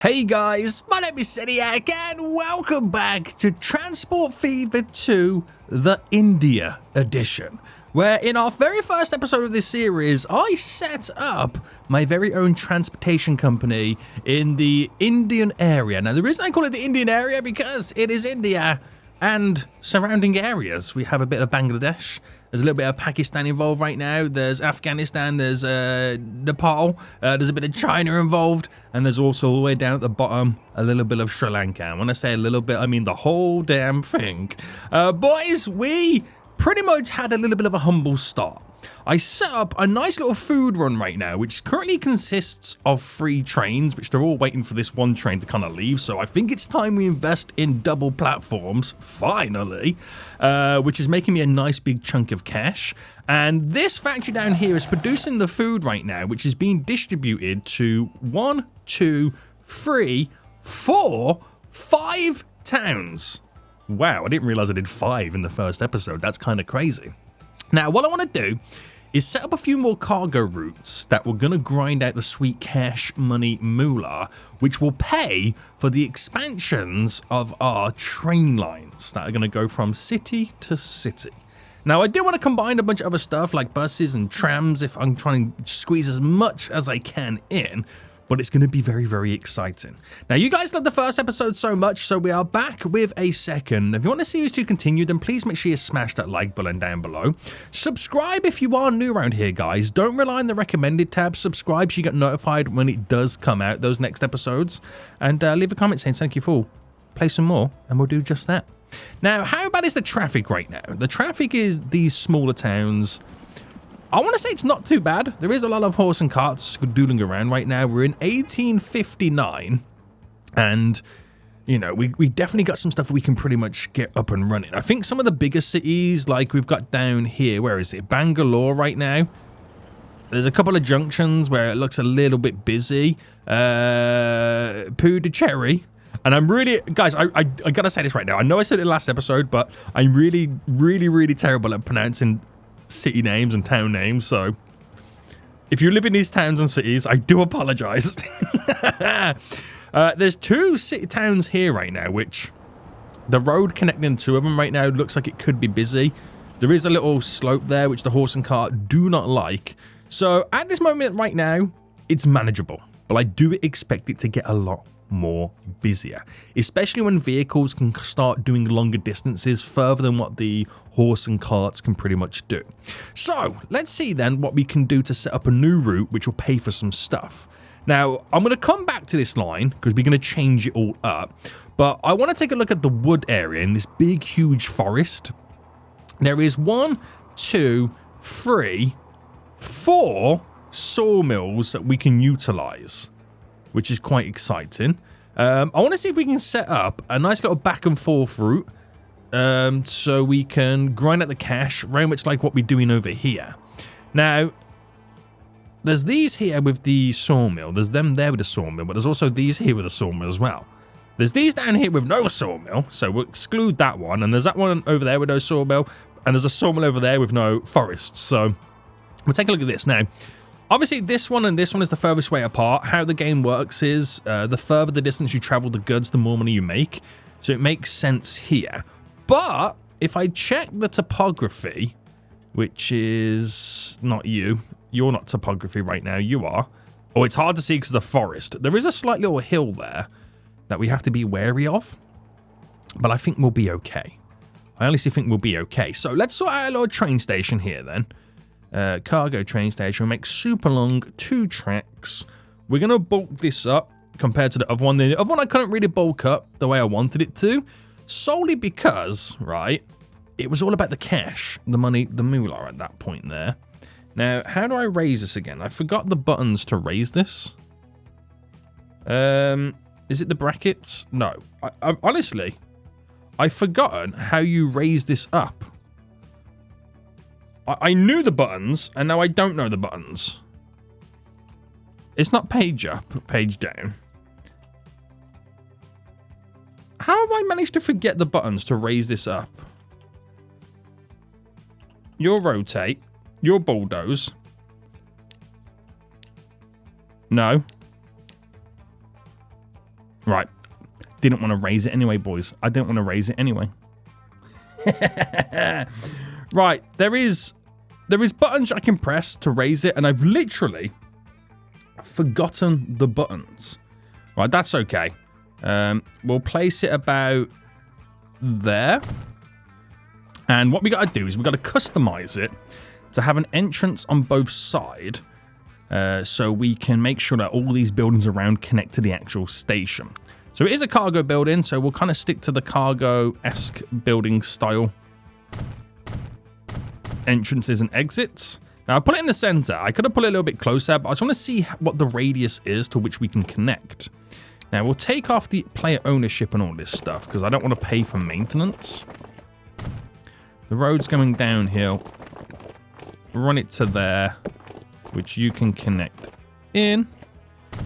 Hey guys, my name is Seniac and welcome back to Transport Fever 2, the India edition, where in our very first episode of this series, I set up my very own transportation company in the Indian area. Now the reason I call it the Indian area because it is India and surrounding areas. We have a bit of Bangladesh. There's a little bit of Pakistan involved right now. There's Afghanistan. There's Nepal. There's a bit of China involved. And there's also all the way down at the bottom, a little bit of Sri Lanka. And when I say a little bit, I mean the whole damn thing. Boys, we pretty much had a little bit of a humble start. I set up a nice little food run right now, which currently consists of 3 trains, which they're all waiting for this one train to kind of leave. So I think it's time we invest in double platforms, finally, which is making me a nice big chunk of cash. And this factory down here is producing the food right now, which is being distributed to 1, 2, 3, 4, 5 towns. Wow, I didn't realize I did 5 in the first episode. That's kind of crazy. Now, what I want to do is set up a few more cargo routes that we're going to grind out the sweet cash money moolah, which will pay for the expansions of our train lines that are going to go from city to city. Now, I do want to combine a bunch of other stuff like buses and trams if I'm trying to squeeze as much as I can in, but it's going to be very, very exciting. Now, you guys loved the first episode so much, so we are back with a second. If you want the series to continue, then please make sure you smash that like button down below. Subscribe if you are new around here, guys. Don't rely on the recommended tab. Subscribe so you get notified when it does come out, those next episodes. And leave a comment saying thank you for. Play some more, and we'll do just that. Now, how bad is the traffic right now? The traffic is these smaller towns. I want to say it's not too bad. There is a lot of horse and carts doodling around right now. We're in 1859, and, you know, we definitely got some stuff we can pretty much get up and running. I think some of the bigger cities, like we've got down here, where is it? Bangalore right now. There's a couple of junctions where it looks a little bit busy. Puducherry. And I'm really, guys, I got to say this right now. I know I said it last episode, but I'm really, really, really terrible at pronouncing city names and town names, so if you live in these towns and cities, I do apologize. There's 2 city towns here right now, which the road connecting 2 of them right now looks like it could be busy. There is a little slope there which the horse and cart do not like, so at this moment right now it's manageable, but I do expect it to get a lot more busier, especially when vehicles can start doing longer distances further than what the horse and carts can pretty much do. So let's see then what we can do to set up a new route which will pay for some stuff. Now I'm going to come back to this line because we're going to change it all up, but I want to take a look at the wood area in this big huge forest. There is 1, 2, 3, 4 sawmills that we can utilize, which is quite exciting. I want to see if we can set up a nice little back and forth route so we can grind out the cash, very much like what we're doing over here. Now, there's these here with the sawmill. There's them there with the sawmill, but there's also these here with the sawmill as well. There's these down here with no sawmill, so we'll exclude that one. And there's that one over there with no sawmill, and there's a sawmill over there with no forest. So we'll take a look at this now. Obviously, this one and this one is the furthest way apart. How the game works is the further the distance you travel the goods, the more money you make. So it makes sense here. But if I check the topography, which is not you. You're not topography right now. You are. Oh, it's hard to see because of the forest. There is a slight little hill there that we have to be wary of. But I think we'll be okay. I honestly think we'll be okay. So let's sort out a little train station here then. Cargo train station. We'll make super long 2 tracks. We're going to bulk this up compared to the other one. The other one I couldn't really bulk up the way I wanted it to. Solely because, right, it was all about the cash, the money, the moolah at that point there. Now, how do I raise this again? I forgot the buttons to raise this. Is it the brackets? No. Honestly, I've forgotten how you raise this up. I knew the buttons, and now I don't know the buttons. It's not page up, page down. How have I managed to forget the buttons to raise this up? You'll rotate. You'll bulldoze. No. Right. Didn't want to raise it anyway, boys. I didn't want to raise it anyway. Right. There is buttons I can press to raise it, and I've literally forgotten the buttons. Right. That's okay. We'll place it about there. And what we got to do is we got to customize it to have an entrance on both sides, so we can make sure that all these buildings around connect to the actual station. So it is a cargo building, so we'll kind of stick to the cargo-esque building style entrances and exits. Now, I put it in the center. I could have put it a little bit closer, but I just want to see what the radius is to which we can connect. Now, we'll take off the player ownership and all this stuff, because I don't want to pay for maintenance. The road's going downhill. Run it to there, which you can connect in.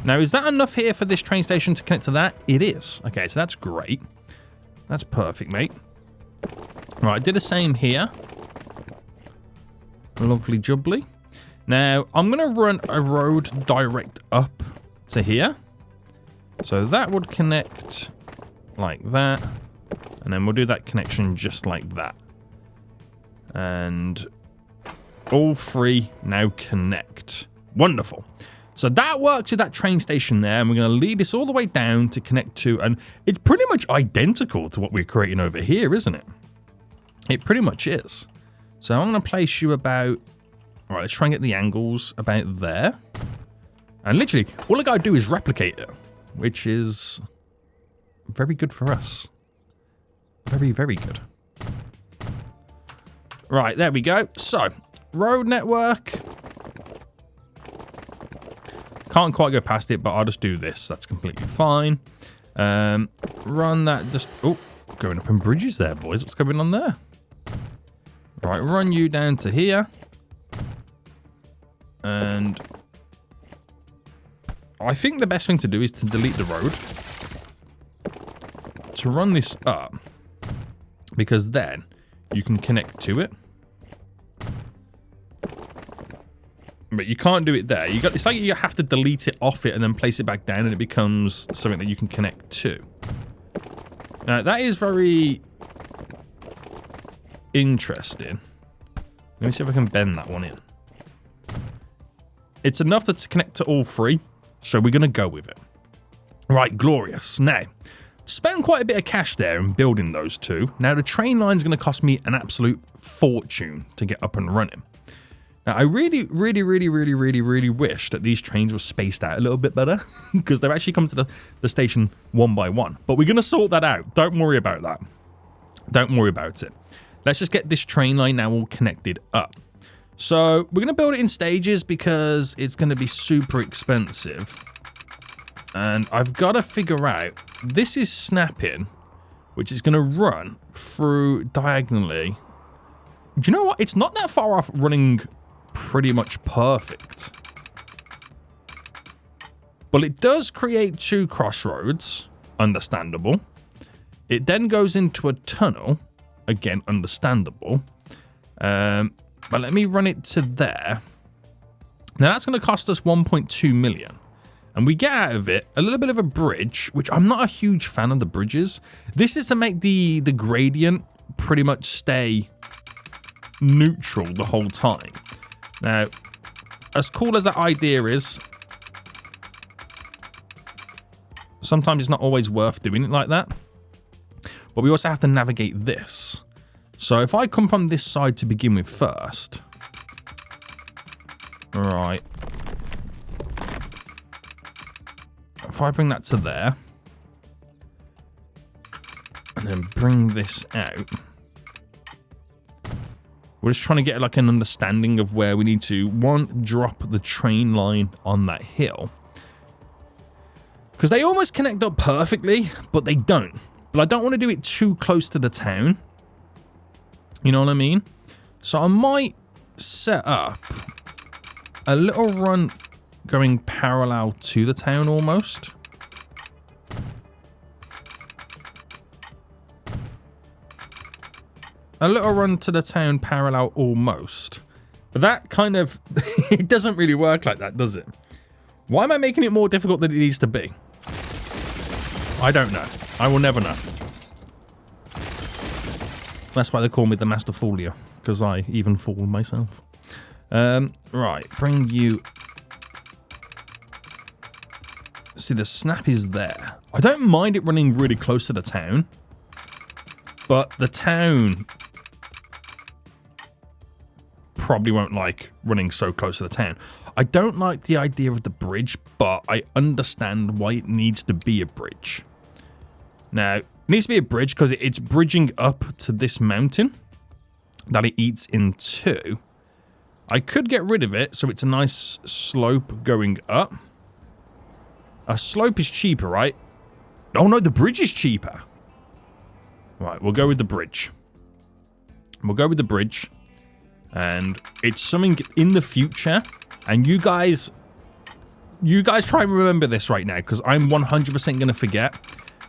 Now, is that enough here for this train station to connect to that? It is. Okay, so that's great. That's perfect, mate. Right, I did the same here. Lovely jubbly. Now, I'm going to run a road direct up to here. So that would connect like that. And then we'll do that connection just like that. And all three now connect. Wonderful. So that works with that train station there, and we're going to lead this all the way down to connect to, and it's pretty much identical to what we're creating over here, isn't it? It pretty much is. So I'm going to place you about, all right, let's try and get the angles about there. And literally, all I got to do is replicate it, which is very good for us. Very, very good. Right, there we go. So, road network. Can't quite go past it, but I'll just do this. That's completely fine. Run that just... Oh, going up in bridges there, boys. What's going on there? Right, run you down to here. And I think the best thing to do is to delete the road. To run this up. Because then you can connect to it. But you can't do it there. It's like you have to delete it off it and then place it back down, and it becomes something that you can connect to. Now, that is very interesting. Let me see if I can bend that one in. It's enough to connect to all three, so we're going to go with it. Right, glorious. Now, spend quite a bit of cash there in building those two. Now, the train line's going to cost me an absolute fortune to get up and running. Now, I really wish that these trains were spaced out a little bit better, because they've actually come to the station one by one. But we're going to sort that out. Don't worry about that. Don't worry about it. Let's just get this train line now all connected up. So we're going to build it in stages because it's going to be super expensive. And I've got to figure out, this is snapping, which is going to run through diagonally. Do you know what? It's not that far off running pretty much perfect. But it does create two crossroads. Understandable. It then goes into a tunnel. Again, understandable. But let me run it to there. Now, that's going to cost us 1.2 million. And we get out of it a little bit of a bridge, which I'm not a huge fan of the bridges. This is to make the gradient pretty much stay neutral the whole time. Now, as cool as that idea is, sometimes it's not always worth doing it like that. But we also have to navigate this. So if I come from this side to begin with first. Right. If I bring that to there. And then bring this out. We're just trying to get like an understanding of where we need to, one, drop the train line on that hill. Because they almost connect up perfectly, but they don't. But I don't want to do it too close to the town. You know what I mean? So I might set up a little run going parallel to the town almost. A little run to the town parallel almost. But that kind of... it doesn't really work like that, does it? Why am I making it more difficult than it needs to be? I don't know. I will never know. That's why they call me the Master Fooler, because I even fool myself. Right, bring you... See, the snap is there. I don't mind it running really close to the town, but the town probably won't like running so close to the town. I don't like the idea of the bridge, but I understand why it needs to be a bridge. Now, it needs to be a bridge because it's bridging up to this mountain that it eats into. I could get rid of it so it's a nice slope going up. A slope is cheaper, right? Oh no, the bridge is cheaper. Right, we'll go with the bridge. We'll go with the bridge. And it's something in the future. And you guys try and remember this right now, because I'm 100% going to forget.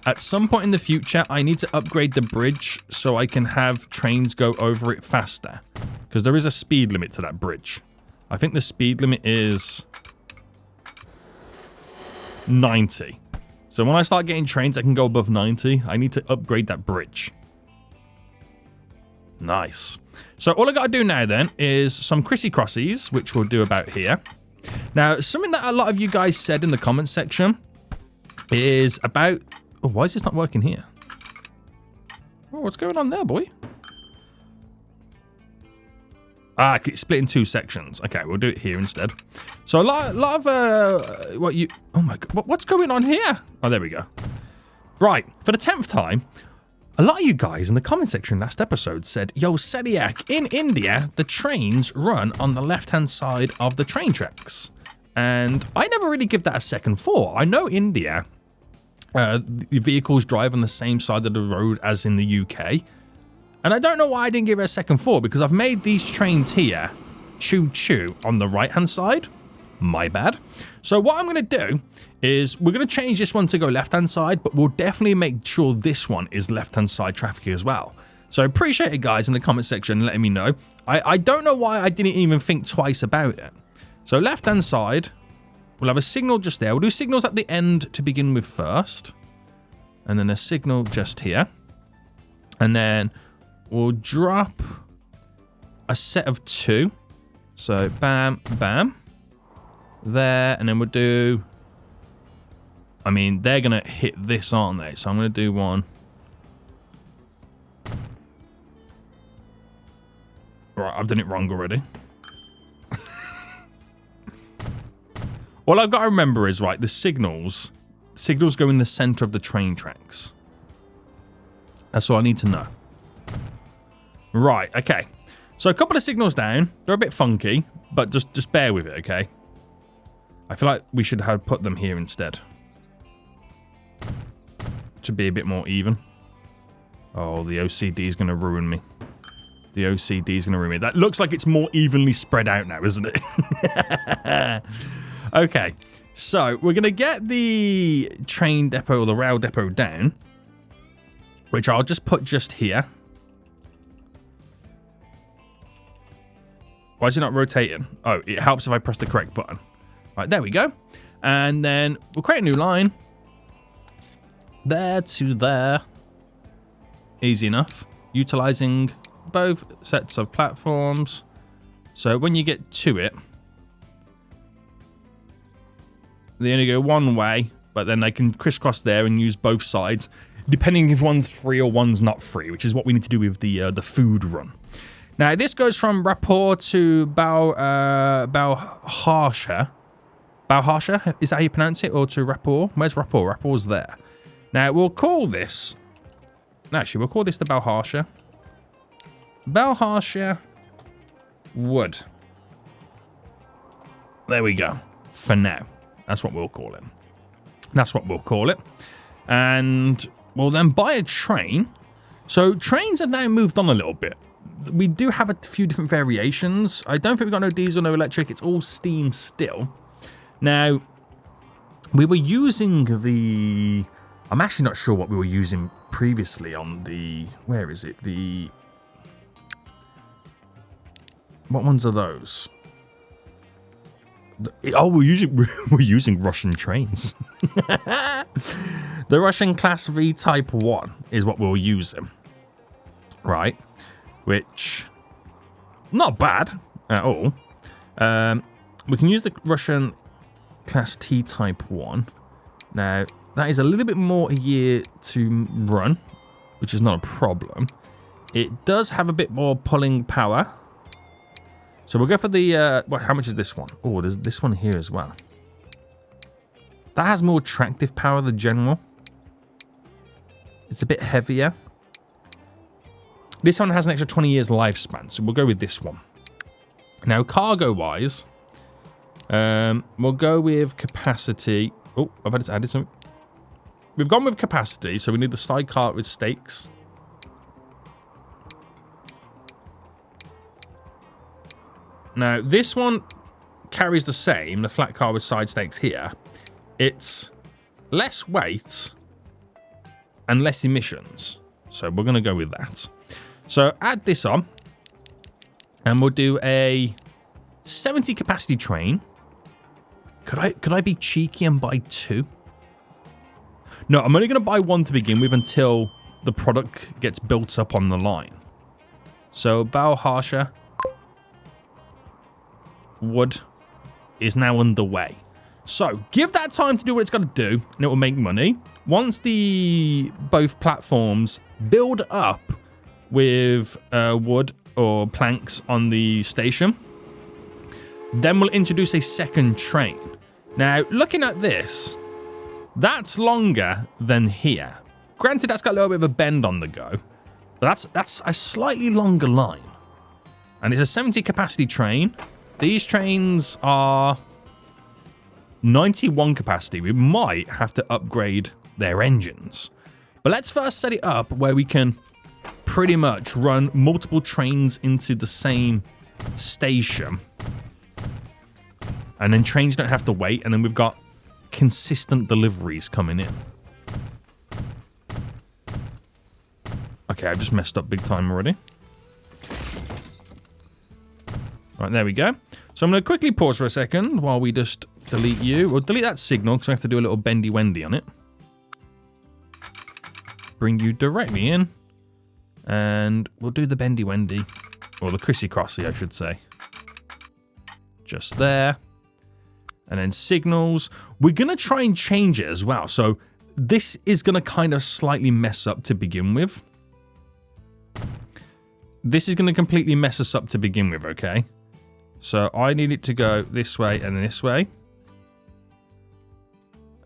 At some point in the future, I need to upgrade the bridge so I can have trains go over it faster. Because there is a speed limit to that bridge. I think the speed limit is 90. So when I start getting trains that can go above 90, I need to upgrade that bridge. Nice. So all I got to do now then is some crissy-crossies, which we'll do about here. Now, something that a lot of you guys said in the comments section is about... Oh, why is this not working here? Oh, what's going on there, boy? Ah, it's split in 2 sections. Okay, we'll do it here instead. So a lot of what you... Oh my God, what's going on here? Oh, there we go. Right, for the 10th time, a lot of you guys in the comment section last episode said, yo, Sediak, in India, the trains run on the left-hand side of the train tracks. And I never really give that a second thought. I know India, the vehicles drive on the same side of the road as in the UK. And I don't know why I didn't give it a second thought, because I've made these trains here choo-choo on the right-hand side. My bad. So what I'm going to do is we're going to change this one to go left-hand side, but we'll definitely make sure this one is left-hand side traffic as well. So appreciate it, guys, in the comment section letting me know. I don't know why I didn't even think twice about it. So left-hand side, we'll have a signal just there. We'll do signals at the end to begin with first. And then a signal just here. And then we'll drop a set of 2. So bam, bam. There, and then we'll do... I mean, they're going to hit this, aren't they? So I'm going to do one. Right, I've done it wrong already. All I've got to remember is, right, the signals go in the center of the train tracks. That's all I need to know. Right, okay. So a couple of signals down. They're a bit funky, but just bear with it, okay? I feel like we should have put them here instead. To be a bit more even. Oh, the OCD is going to ruin me. The OCD is going to ruin me. That looks like it's more evenly spread out now, isn't it? Okay, so we're going to get the train depot or the rail depot down. Which I'll just put just here. Why is it not rotating? Oh, it helps if I press the correct button. Right, there we go. And then we'll create a new line. There to there. Easy enough. Utilizing both sets of platforms. So when you get to it, they only go one way, but then they can crisscross there and use both sides, depending if one's free or one's not free, which is what we need to do with the food run. Now, this goes from Rapport to Balharsha. Balharsha, is that how you pronounce it? Or to Rapport? Where's Rapport? Rapport's there. Now, we'll call this... Actually, we'll call this the Balharsha. Balharsha Wood. There we go. For now. That's what we'll call it. That's what we'll call it. And we'll then buy a train. So, trains have now moved on a little bit. We do have a few different variations. I don't think we've got no diesel, no electric. It's all steam still. Now, we were using the... I'm actually not sure what we were using previously on the... Where is it? The... What ones are those? Oh, we're using Russian trains. The Russian Class V Type 1 is what we'll use him. Right. Which, not bad at all. We can use the Russian Class T Type 1. Now, that is a little bit more a year to run, which is not a problem. It does have a bit more pulling power. So we'll go for the, how much is this one? Oh, there's this one here as well. That has more tractive power than general. It's a bit heavier. This one has an extra 20 years lifespan, so we'll go with this one. Now, cargo-wise, we'll go with capacity. Oh, I've had it added something. We've gone with capacity, so we need the side cart with stakes. Now, this one carries the same, the flat car with side stakes here. It's less weight and less emissions. So we're going to go with that. So add this on. And we'll do a 70 capacity train. Could I be cheeky and buy 2? No, I'm only going to buy 1 to begin with until the product gets built up on the line. So Bow Harsher wood is now underway. So give that time to do what it's got to do, and it will make money. Once both platforms build up with wood or planks on the station, then we'll introduce a second train. Now, looking at this, that's longer than here. Granted, that's got a little bit of a bend on the go, but that's a slightly longer line. And it's a 70 capacity train. These trains are 91 capacity. We might have to upgrade their engines. But let's first set it up where we can pretty much run multiple trains into the same station. And then trains don't have to wait, and then we've got consistent deliveries coming in. Okay, I've just messed up big time already. Right, there we go. So I'm going to quickly pause for a second while we just delete you. Or delete that signal, because I have to do a little bendy-wendy on it. Bring you directly in. And we'll do the bendy-wendy. Or the crissy-crossy, I should say. Just there. And then signals. We're going to try and change it as well. So this is going to kind of slightly mess up to begin with. This is going to completely mess us up to begin with, okay? So I need it to go this way and this way.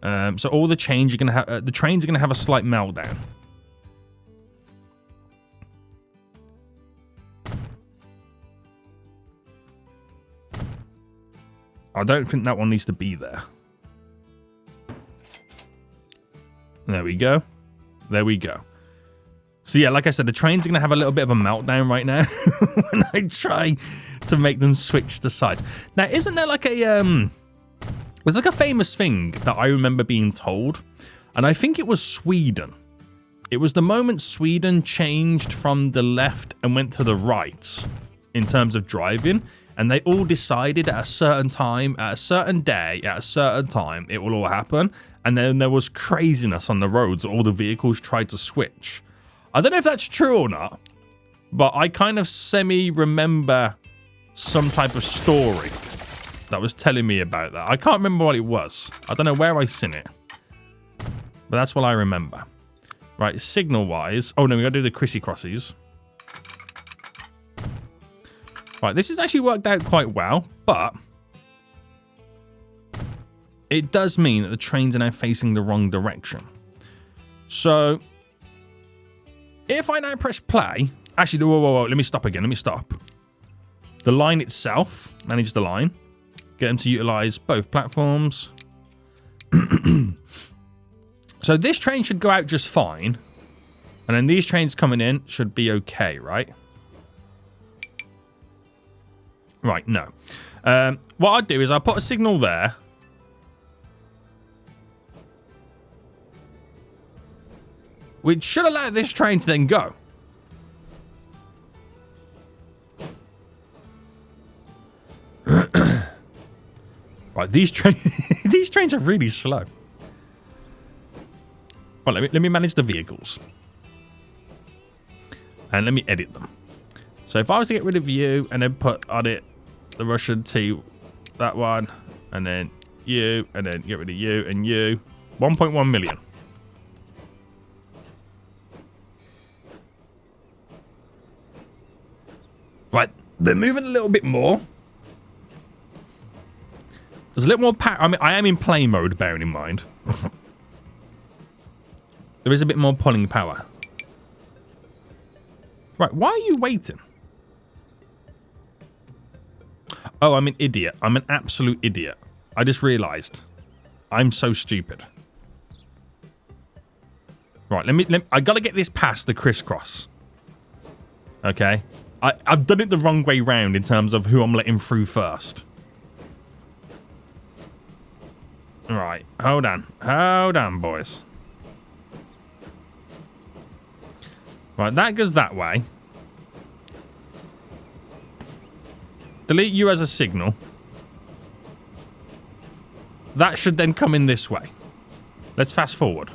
So all the change you're going to have, the trains are going to have a slight meltdown. I don't think that one needs to be there. There we go. There we go. So yeah, like I said, the trains are going to have a little bit of a meltdown right now when I try to make them switch to side. Now, isn't there like a, there's like a famous thing that I remember being told, and I think it was Sweden. It was the moment Sweden changed from the left and went to the right in terms of driving, and they all decided at a certain time, at a certain day, at a certain time, it will all happen. And then there was craziness on the roads. All the vehicles tried to switch. I don't know if that's true or not, but I kind of semi-remember some type of story that was telling me about that. I can't remember what it was. I don't know where I seen it, but that's what I remember. Right, signal-wise. Oh, no, we got to do the crissy-crossies. Right, this has actually worked out quite well, but it does mean that the trains are now facing the wrong direction. So if I now press play, actually, whoa, let me stop again. Let me stop. The line itself, manage the line, get them to utilize both platforms. So this train should go out just fine. And then these trains coming in should be okay, right? Right, no. What I'd do is I'll put a signal there. Which should allow this train to then go. Right, these trains are really slow. Well, let me manage the vehicles. And let me edit them. So if I was to get rid of you and then put on it the Russian T, that one, and then you, and then get rid of you and you, 1.1 million. Right, they're moving a little bit more. There's a little more power. I mean, I am in play mode, bearing in mind. There is a bit more pulling power. Right, why are you waiting? Oh, I'm an idiot. I'm an absolute idiot. I just realised. I'm so stupid. Right, I gotta get this past the crisscross. Okay? I've done it the wrong way round in terms of who I'm letting through first. Right, hold on. Hold on, boys. Right, that goes that way. Delete you as a signal. That should then come in this way. Let's fast forward.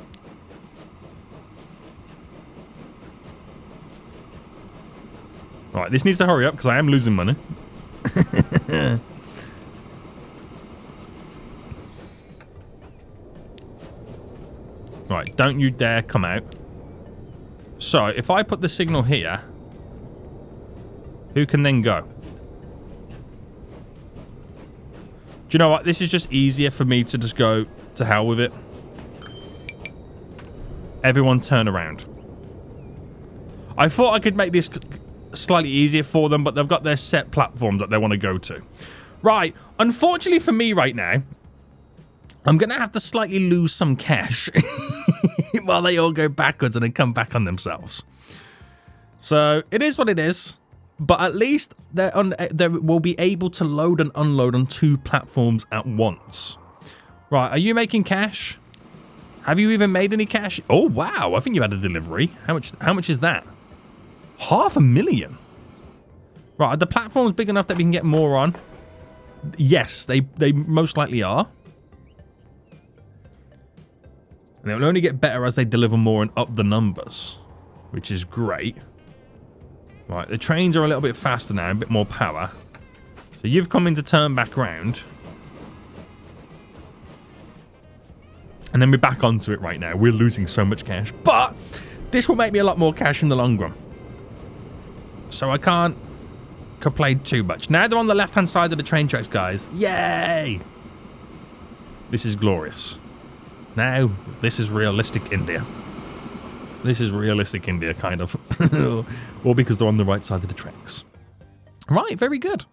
Right, this needs to hurry up because I am losing money. Right, don't you dare come out. So, if I put the signal here, who can then go? Do you know what? This is just easier for me to just go to hell with it. Everyone turn around. I thought I could make this slightly easier for them, but they've got their set platforms that they want to go to. Right. Unfortunately for me right now, I'm going to have to slightly lose some cash while they all go backwards and then come back on themselves. So it is what it is. But at least they will be able to load and unload on 2 platforms at once. Right, are you making cash? Have you even made any cash? Oh, wow. I think you had a delivery. How much is that? 500,000. Right, are the platforms big enough that we can get more on? Yes, they most likely are. And it will only get better as they deliver more and up the numbers, which is great. Right, the trains are a little bit faster now, a bit more power. So you've come in to turn back round. And then we're back onto it right now. We're losing so much cash. But this will make me a lot more cash in the long run. So I can't complain too much. Now they're on the left-hand side of the train tracks, guys. Yay! This is glorious. Now, this is realistic India. This is realistic India, kind of. Or because they're on the right side of the tracks. Right, very good.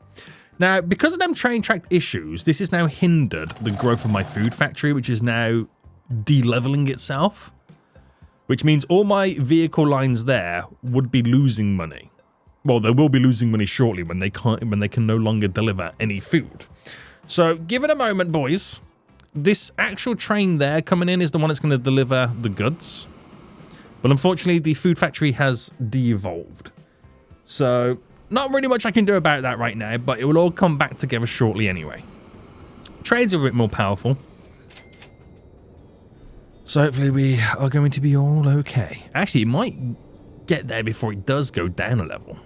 Now, because of them train track issues, this has now hindered the growth of my food factory, which is now de-leveling itself. Which means all my vehicle lines there would be losing money. Well, they will be losing money shortly when they can no longer deliver any food. So, give it a moment, boys. This actual train there coming in is the one that's going to deliver the goods. But unfortunately, the food factory has de-evolved. So, not really much I can do about that right now, but it will all come back together shortly anyway. Trades are a bit more powerful. So hopefully we are going to be all okay. Actually, it might get there before it does go down a level.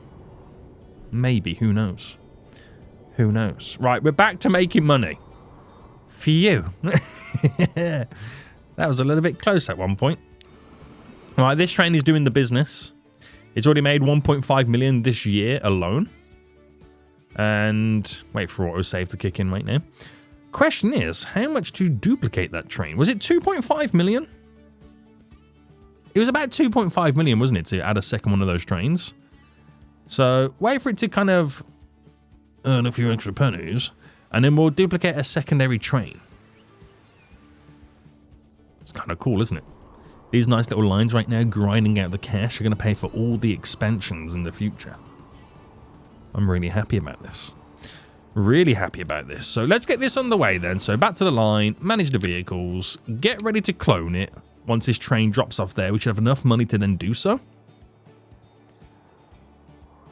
Maybe, who knows? Who knows? Right, we're back to making money. Phew. That was a little bit close at one point. Right, this train is doing the business. It's already made 1.5 million this year alone. And wait for autosave to kick in right now. Question is, how much to duplicate that train? Was it 2.5 million? It was about 2.5 million, wasn't it, to add a second one of those trains? So wait for it to kind of earn a few extra pennies, and then we'll duplicate a secondary train. It's kind of cool, isn't it? These nice little lines right now grinding out the cash are going to pay for all the expansions in the future. I'm really happy about this. Really happy about this. So let's get this on the way then. So back to the line, manage the vehicles, get ready to clone it. Once this train drops off there, we should have enough money to then do so.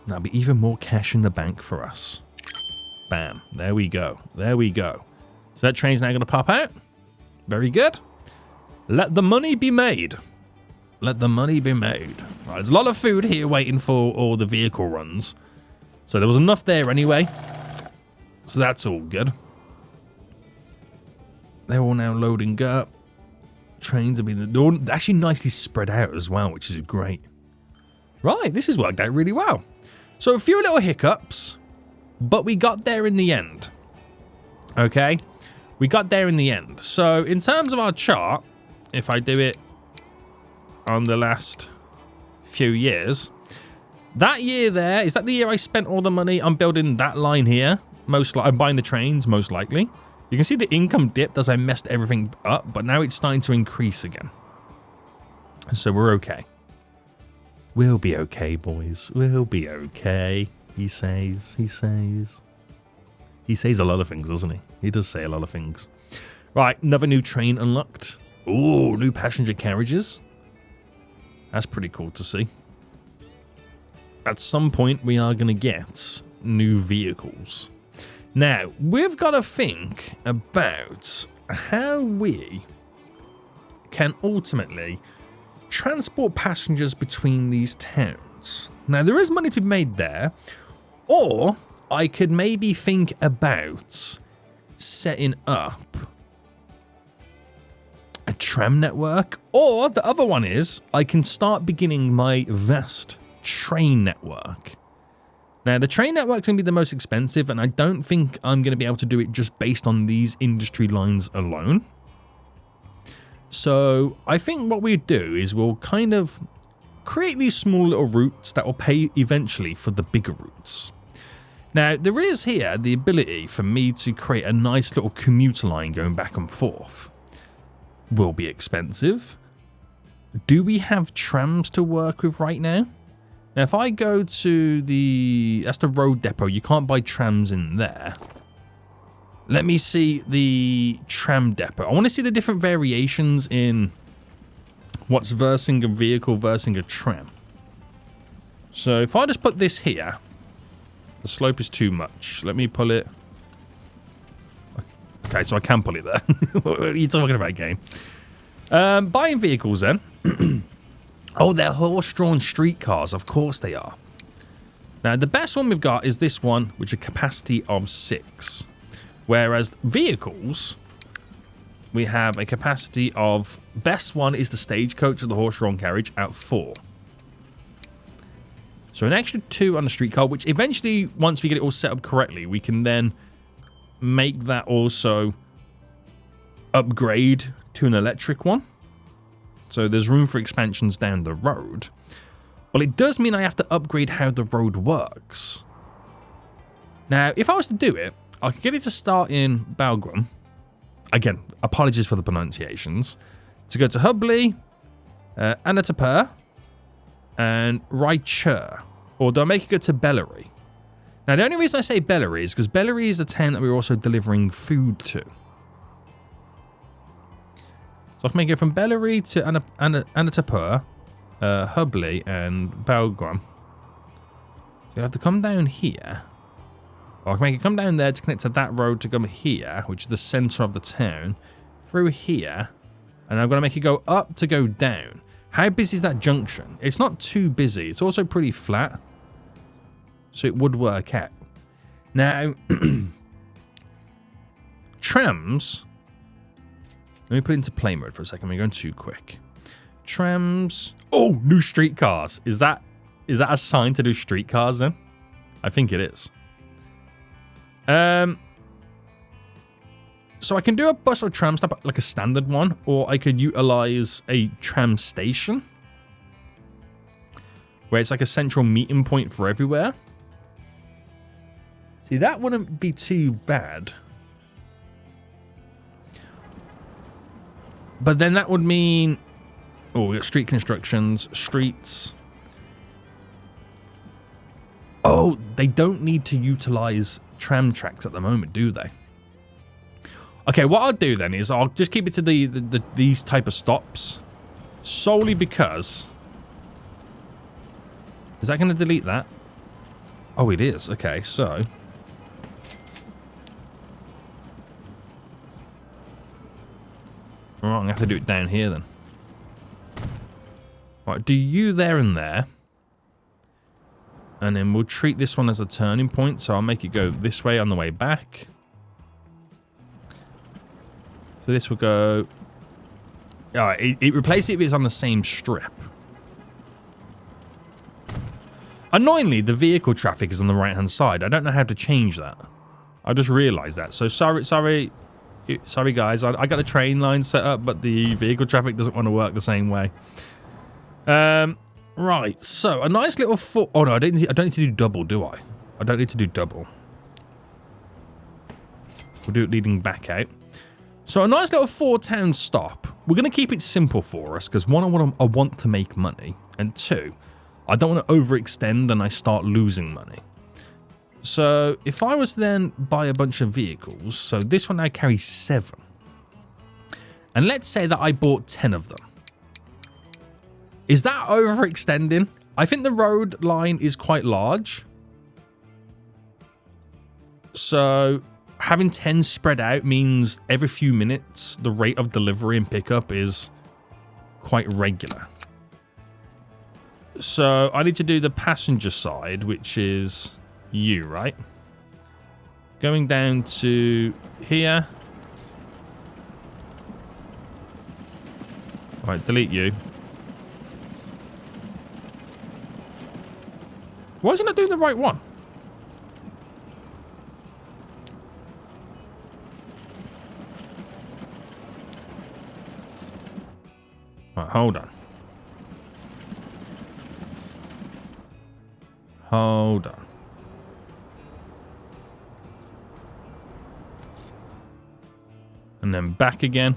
That'll be even more cash in the bank for us. Bam. There we go. There we go. So that train's now going to pop out. Very good. Let the money be made. Let the money be made. Right, there's a lot of food here waiting for all the vehicle runs. So there was enough there anyway. So that's all good. They're all now loading up. Trains have been... They're actually nicely spread out as well, which is great. Right, this has worked out really well. So a few little hiccups, but we got there in the end. Okay? We got there in the end. So in terms of our chart, if I do it on the last few years, that year there, is that the year I spent all the money on building that line here? I'm buying the trains, most likely. You can see the income dipped as I messed everything up, but now it's starting to increase again. So we're okay. We'll be okay, boys. We'll be okay. He says. He says. He says a lot of things, doesn't he? He does say a lot of things. Right, another new train unlocked. Ooh, new passenger carriages. That's pretty cool to see. At some point, we are going to get new vehicles. Now, we've got to think about how we can ultimately transport passengers between these towns. Now, there is money to be made there, or I could maybe think about setting up a tram network, or the other one is I can start beginning my vast train network. Now, the train network's going to be the most expensive, and I don't think I'm going to be able to do it just based on these industry lines alone. So I think what we do is we'll kind of create these small little routes that will pay eventually for the bigger routes. Now, there is here the ability for me to create a nice little commuter line going back and forth. Will be expensive. Do we have trams to work with right now? Now, if I go to that's the road depot, you can't buy trams in there. Let me see the tram depot. I want to see the different variations in what's versing a vehicle versing a tram. So if I just put this here, the slope is too much. Let me pull it. Okay, so I can pull it there. What are you talking about, game? Buying vehicles then. Oh, they're horse-drawn streetcars. Of course they are. Now, the best one we've got is this one, which is a capacity of 6. Whereas vehicles, we have a capacity of... Best one is the stagecoach or the horse-drawn carriage at 4. So an extra 2 on the streetcar, which eventually, once we get it all set up correctly, we can then make that also upgrade to an electric one. So there's room for expansions down the road. But it does mean I have to upgrade how the road works. Now, if I was to do it, I could get it to start in Balgram. Again, apologies for the pronunciations. To go to Hubley, Anatapur, and Raichur. Or do I make it go to Bellary? Now, the only reason I say Bellary is because Bellary is a town that we're also delivering food to. So I can make it from Bellary to Anatapur, Hubley, and Balgram. So you'll have to come down here. Or I can make it come down there to connect to that road to come here, which is the centre of the town, through here, and I'm going to make it go up to go down. How busy is that junction? It's not too busy. It's also pretty flat, so it would work out. Now, trams... Let me put it into play mode for a second. We're going too quick. Trams... Oh, new streetcars. Is that a sign to do streetcars then? I think it is. So I can do a bus or tram stop like a standard one, or I could utilize a tram station where it's like a central meeting point for everywhere. See, that wouldn't be too bad. But then that would mean... Oh, we got street constructions, streets. Oh, they don't need to utilize tram tracks at the moment, do they? Okay, what I'll do then is I'll just keep it to these type of stops. Solely because... Is that going to delete that? Oh, it is. Okay, so... Alright, I'm going to have to do it down here then. Right, do you there and there. And then we'll treat this one as a turning point. So I'll make it go this way on the way back. So this will go... Alright, it replaces it if it's on the same strip. Annoyingly, the vehicle traffic is on the right-hand side. I don't know how to change that. I just realised that. So sorry guys. I got the train line set up, but the vehicle traffic doesn't want to work the same way. Right. So a nice little foot. Oh no, I don't need to do double, do I? I don't need to do double. We'll do it leading back out. So a nice little 4-town stop. We're going to keep it simple for us because one, I want to make money, and two, I don't want to overextend and I start losing money. So if I was to then buy a bunch of vehicles, so this one now carries 7. And let's say that I bought 10 of them. Is that overextending? I think the road line is quite large. So having 10 spread out means every few minutes, the rate of delivery and pickup is quite regular. So I need to do the passenger side, which is... you, right? Going down to here. Alright, delete you. Why isn't it doing the right one? Right, hold on. Hold on. And then back again.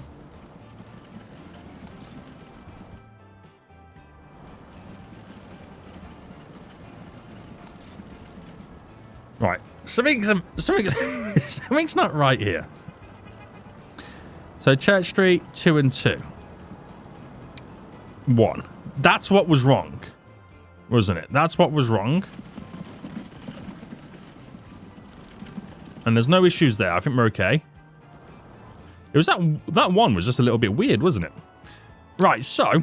Right. Something's not right here. So Church Street, 2 and 2. 1. That's what was wrong. Wasn't it? That's what was wrong. And there's no issues there. I think we're okay. It was that one was just a little bit weird, wasn't it? Right, so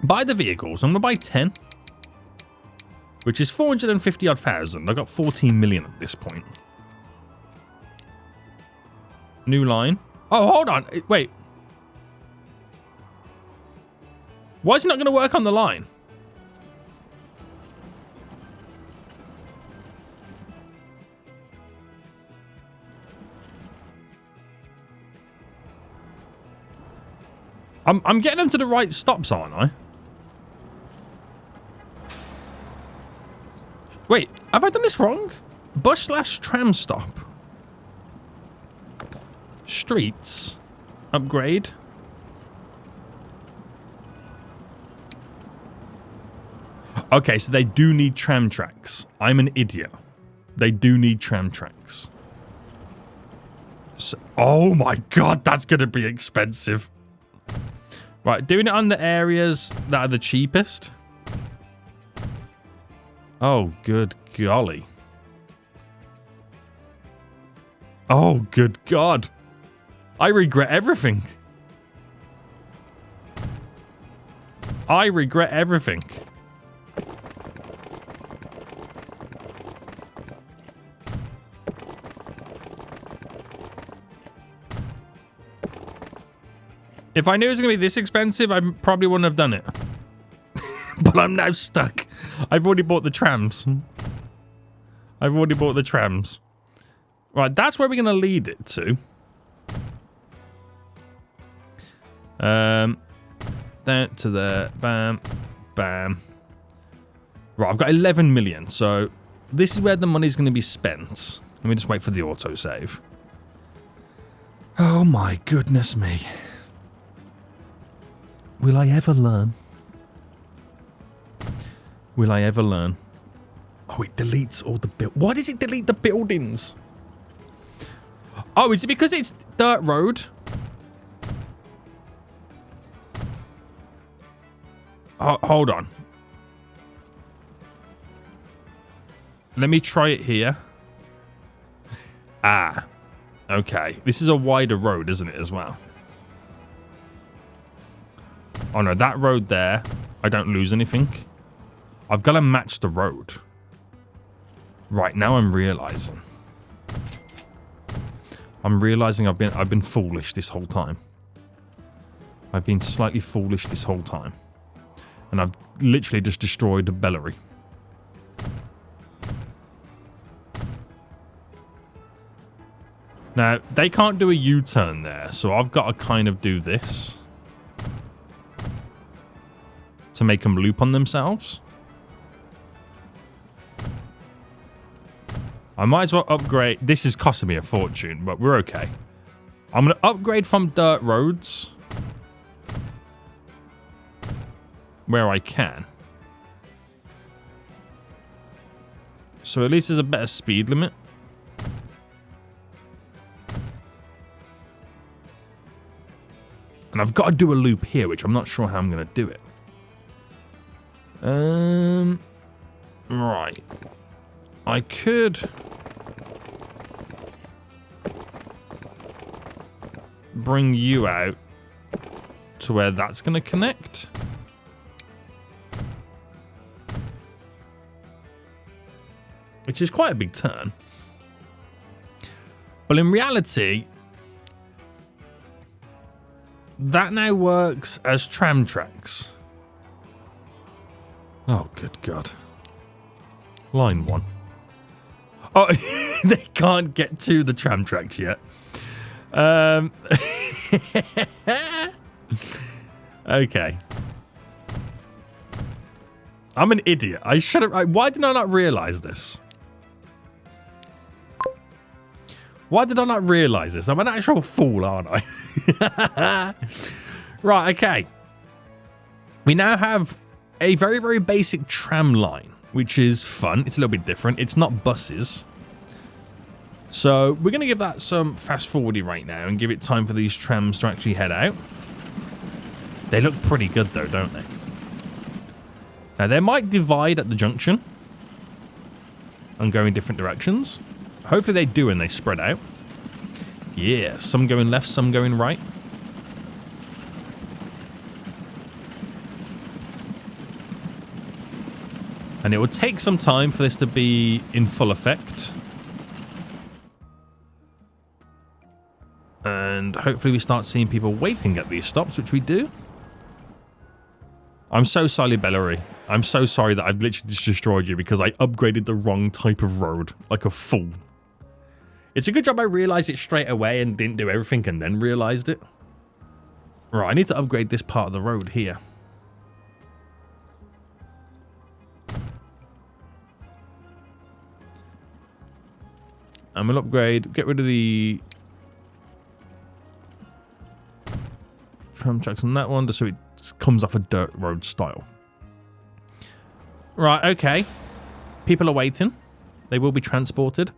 buy the vehicles. I'm gonna buy 10, which is 450 odd thousand. I got 14 million at this point. New line. Oh, hold on. Wait. Why is it not going to work on the line? I'm getting them to the right stops, aren't I? Wait, have I done this wrong? Bus/tram stop. Streets. Upgrade. Okay, so they do need tram tracks. I'm an idiot. They do need tram tracks. So, oh my god, that's going to be expensive. Right, doing it on the areas that are the cheapest. Oh, good golly. Oh, good god. I regret everything. I regret everything. If I knew it was going to be this expensive, I probably wouldn't have done it. But I'm now stuck. I've already bought the trams. I've already bought the trams. Right, that's where we're going to lead it to. Down to there. Bam. Bam. Right, I've got 11 million. So this is where the money's going to be spent. Let me just wait for the autosave. Oh my goodness me. Will I ever learn? Will I ever learn? Oh, it deletes all the Why does it delete the buildings? Oh, is it because it's dirt road? Oh, hold on. Let me try it here. Ah. Okay. This is a wider road, isn't it, as well? Oh no, that road there, I don't lose anything. I've got to match the road. Right, now I'm realizing. I've been foolish this whole time. I've been slightly foolish this whole time. And I've literally just destroyed Bellary. Now, they can't do a U-turn there, so I've got to kind of do this. To make them loop on themselves. I might as well upgrade. This is costing me a fortune, but we're okay. I'm going to upgrade from dirt roads. Where I can. So at least there's a better speed limit. And I've got to do a loop here, which I'm not sure how I'm going to do it. Right. I could bring you out to where that's going to connect. Which is quite a big turn. But in reality, that now works as tram tracks. Oh, good God. Line 1. Oh, they can't get to the tram tracks yet. Okay. I'm an idiot. I should have... Why did I not realize this? Why did I not realize this? I'm an actual fool, aren't I? Right, okay. We now have a very, very basic tram line, which is fun. It's a little bit different. It's not buses. So we're going to give that some fast forwarding right now and give it time for these trams to actually head out. They look pretty good though, don't they? Now they might divide at the junction and go in different directions. Hopefully they do and they spread out. Yeah, some going left, some going right. And it will take some time for this to be in full effect. And hopefully we start seeing people waiting at these stops, which we do. I'm so sorry, Bellary. I'm so sorry that I've literally just destroyed you because I upgraded the wrong type of road, like a fool. It's a good job I realized it straight away and didn't do everything and then realized it. Right, I need to upgrade this part of the road here. And we'll upgrade, get rid of the tram tracks on that one, just so it comes off a dirt road style. Right, okay. People are waiting. They will be transported,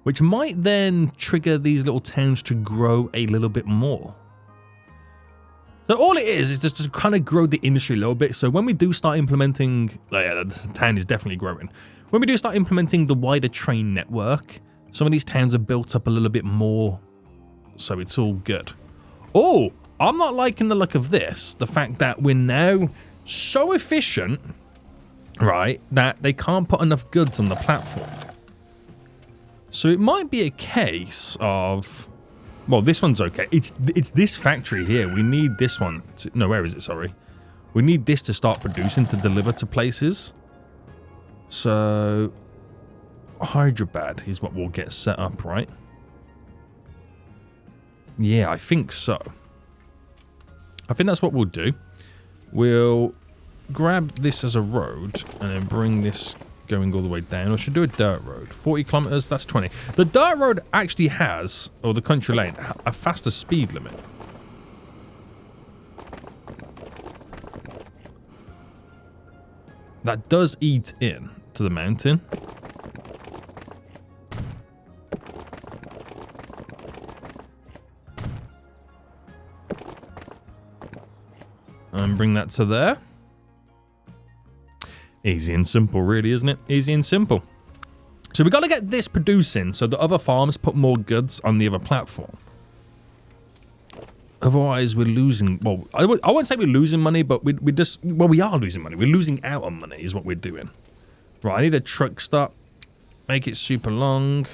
which might then trigger these little towns to grow a little bit more. So all it is just to kind of grow the industry a little bit. So when we do start implementing, yeah, the town is definitely growing. When we do start implementing the wider train network, some of these towns are built up a little bit more, so it's all good. Oh, I'm not liking the look of this. The fact that we're now so efficient, right, that they can't put enough goods on the platform. So it might be a case of, well, this one's okay. It's this factory here. We need this one. No, where is it? Sorry. We need this to start producing to deliver to places. So Hyderabad is what we'll get set up, right? Yeah, I think so. I think that's what we'll do. We'll grab this as a road and then bring this going all the way down. Or should do a dirt road. 40 kilometers, that's 20. The dirt road actually has, or the country lane, a faster speed limit. That does eat in to the mountain. And bring that to there. Easy and simple, really, isn't it? Easy and simple. So we got to get this producing so that other farms put more goods on the other platform. Otherwise, we're losing... Well, I won't say we're losing money, but we just... Well, we are losing money. We're losing out on money is what we're doing. Right, I need a truck stop. Make it super long.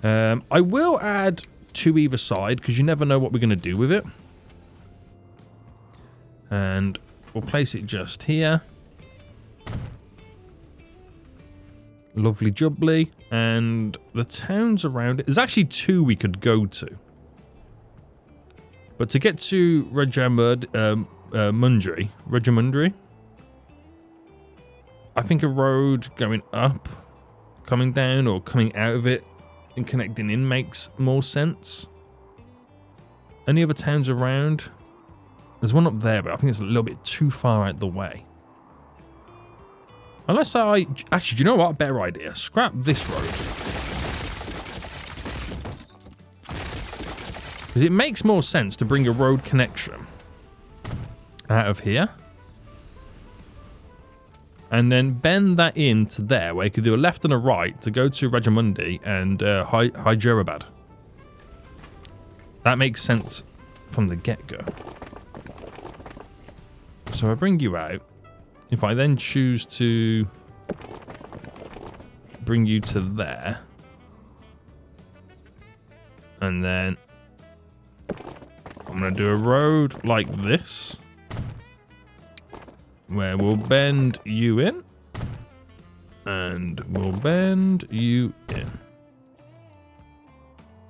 I will add 2 either side, because you never know what we're going to do with it. And we'll place it just here. Lovely jubbly. And the towns around it... There's actually 2 we could go to. But to get to Rajamundry, I think a road going up, coming down, or coming out of it and connecting in makes more sense. Any other towns around? There's one up there, but I think it's a little bit too far out the way. Unless I... Actually, do you know what? Better idea. Scrap this road. Because it makes more sense to bring a road connection out of here. And then bend that in to there, where you could do a left and a right to go to Rajamundi and Hyderabad. That makes sense from the get-go. So I bring you out. If I then choose to bring you to there. And then I'm going to do a road like this. Where we'll bend you in. And we'll bend you in.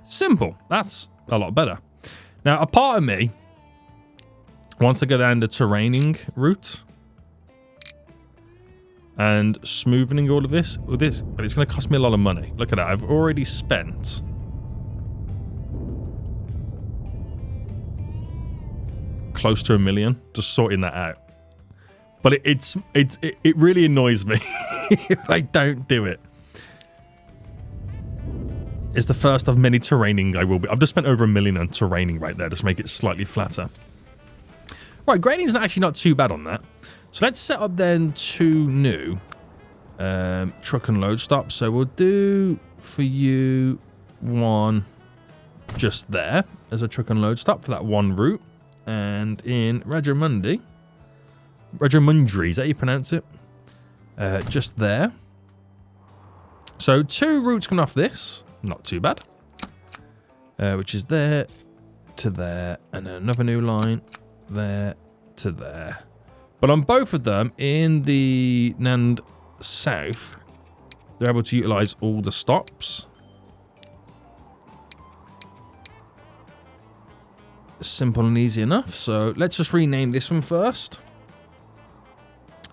Simple. That's a lot better. Now, a part of me wants to go down the terraining route. And smoothing all of this. But it's going to cost me a lot of money. Look at that. I've already spent... close to $1 million just sorting that out. But it really annoys me if I don't do it. It's the first of many terraining I will be. I've just spent over $1 million on terraining right there, just to make it slightly flatter. Right, grading's actually not too bad on that. So let's set up then 2 new truck and load stops. So we'll do for you 1 just there as a truck and load stop for that 1 route. And in Rajamundry, is that how you pronounce it? Just there. So 2 routes coming off this. Not too bad. Which is there to there. And another new line there to there. But on both of them, in the Nand South, they're able to utilize all the stops. Simple and easy enough. So let's just rename this one first.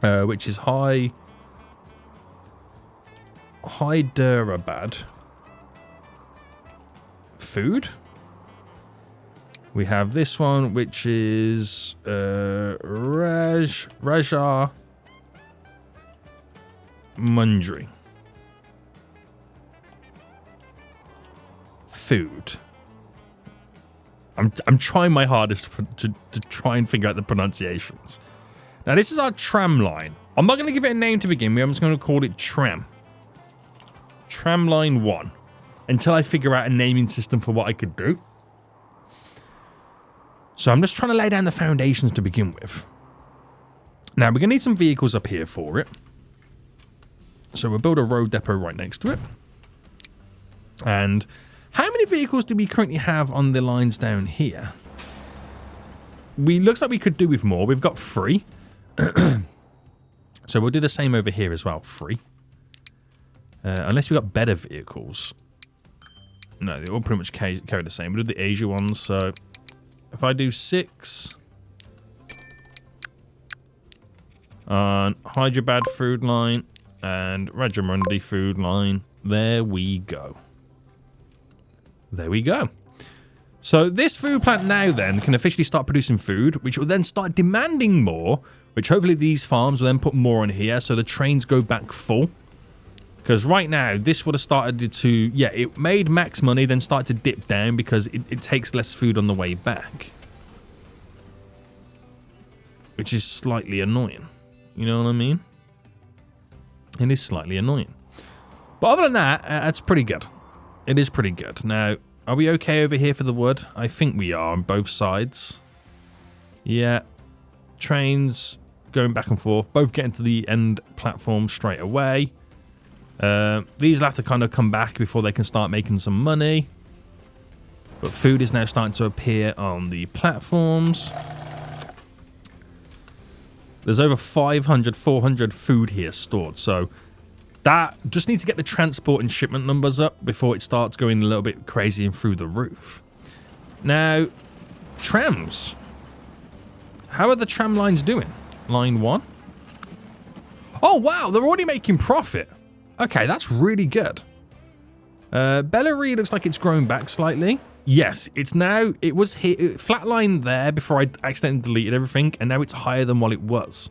Which is Hyderabad food. We have this one, which is Raja Mundry food. I'm trying my hardest to try and figure out the pronunciations. Now, this is our tram line. I'm not going to give it a name to begin with. I'm just going to call it tram. Tram line 1. Until I figure out a naming system for what I could do. So I'm just trying to lay down the foundations to begin with. Now, we're going to need some vehicles up here for it. So we'll build a road depot right next to it. And how many vehicles do we currently have on the lines down here? Looks like we could do with more. We've got 3. So we'll do the same over here as well. 3. Unless we've got better vehicles. No, they all pretty much carry the same. We'll do the Asia ones. So if I do 6 on Hyderabad food line and Rajamundi food line, there we go. There we go. So this food plant now then can officially start producing food, which will then start demanding more, which hopefully these farms will then put more on here so the trains go back full. Because right now, this would have started to... Yeah, it made max money, then started to dip down because it takes less food on the way back. Which is slightly annoying. You know what I mean? It is slightly annoying. But other than that, that's pretty good. It is pretty good. Now, Are we okay over here for the wood? I think we are on both sides. Yeah. Trains going back and forth. Both getting to the end platform straight away. These will have to kind of come back before they can start making some money. But food is now starting to appear on the platforms. There's over 500, 400 food here stored. So that just needs to get the transport and shipment numbers up before it starts going a little bit crazy and through the roof. Now, trams. How are the tram lines doing? Line 1. Oh, wow. They're already making profit. Okay, that's really good. Bellary looks like it's grown back slightly. Yes, it's now, it was flatlined there before I accidentally deleted everything, and now it's higher than what it was.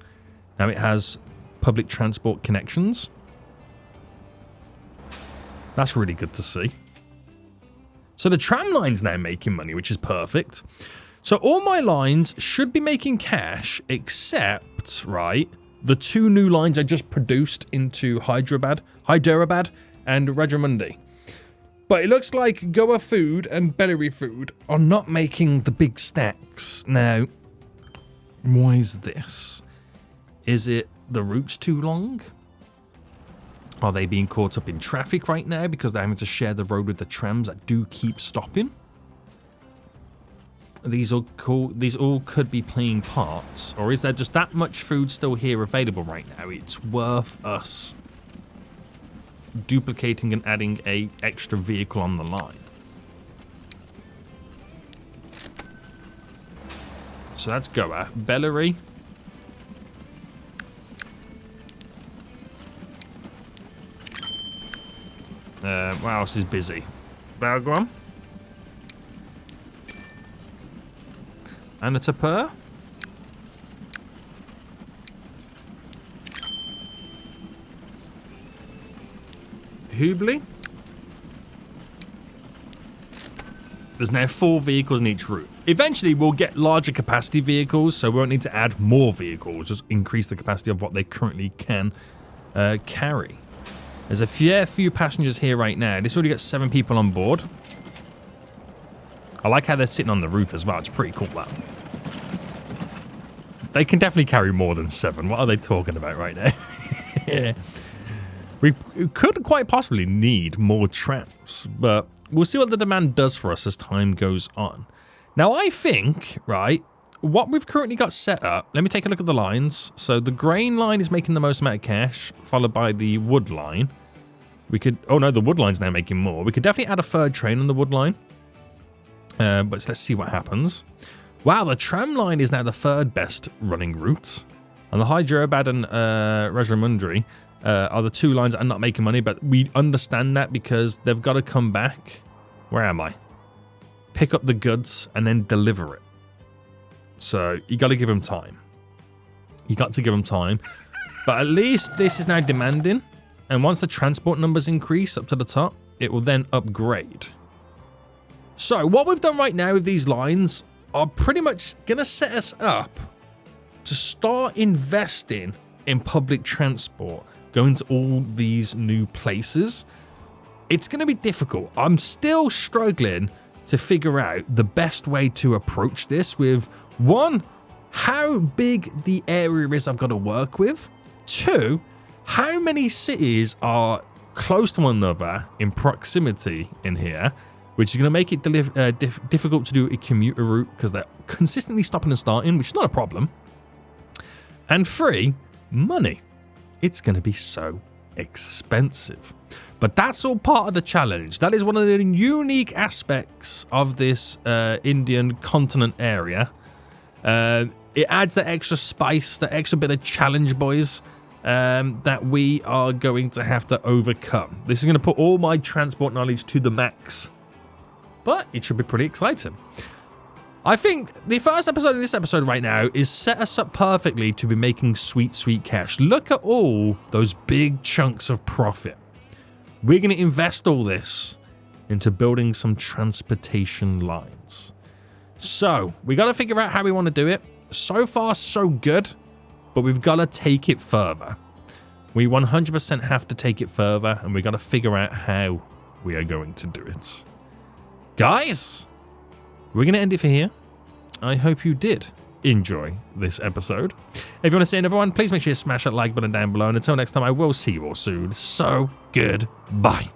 Now it has public transport connections. That's really good to see. So the tram line's now making money, which is perfect. So all my lines should be making cash, except, right, the 2 new lines I just produced into Hyderabad and Rajamundi. But it looks like Goa Food and Bellary Food are not making the big stacks. Now, why is this? Is it the route's too long? Are they being caught up in traffic right now because they're having to share the road with the trams that do keep stopping? These all could be playing parts. Or is there just that much food still here available right now? It's worth us duplicating and adding a extra vehicle on the line. So that's Goa. Bellary. What else is busy? Belgram. Anatapur. Hubli. There's now 4 vehicles in each route. Eventually, we'll get larger capacity vehicles, so we won't need to add more vehicles, just increase the capacity of what they currently can carry. There's a few passengers here right now. This already got 7 people on board. I like how they're sitting on the roof as well. It's pretty cool, that. They can definitely carry more than 7. What are they talking about right now? Yeah. We could quite possibly need more trams, but we'll see what the demand does for us as time goes on. Now, I think, right, what we've currently got set up, let me take a look at the lines. So the grain line is making the most amount of cash, followed by the wood line. We could, oh no, the wood line's now making more. We could definitely add a 3rd train on the wood line. But let's see what happens. Wow, the tram line is now the 3rd best running route. And the Hyderabad and Rajamundry are the 2 lines that are not making money, but we understand that because they've got to come back. Where am I? Pick up the goods and then deliver it. So you got to give them time. You got to give them time. But at least this is now demanding. And once the transport numbers increase up to the top, it will then upgrade. So what we've done right now with these lines are pretty much going to set us up to start investing in public transport, going to all these new places. It's going to be difficult. I'm still struggling to figure out the best way to approach this with, 1, how big the area is I've got to work with. 2, how many cities are close to one another in proximity in here, which is going to make it difficult to do a commuter route because they're consistently stopping and starting, which is not a problem. And 3, money. It's going to be so expensive. But that's all part of the challenge. That is one of the unique aspects of this Indian continent area. It adds that extra spice, that extra bit of challenge, boys, that we are going to have to overcome. This is going to put all my transport knowledge to the max. But it should be pretty exciting. I think the first episode of this episode right now is set us up perfectly to be making sweet, sweet cash. Look at all those big chunks of profit. We're going to invest all this into building some transportation lines. So we got to figure out how we want to do it. So far, so good, but we've got to take it further. We 100% have to take it further, and we got to figure out how we are going to do it. guys, we're going to end it for here. I hope you did enjoy this episode. If you want to see another one, please make sure you smash that like button down below. And until next time, I will see you all soon. So, goodbye.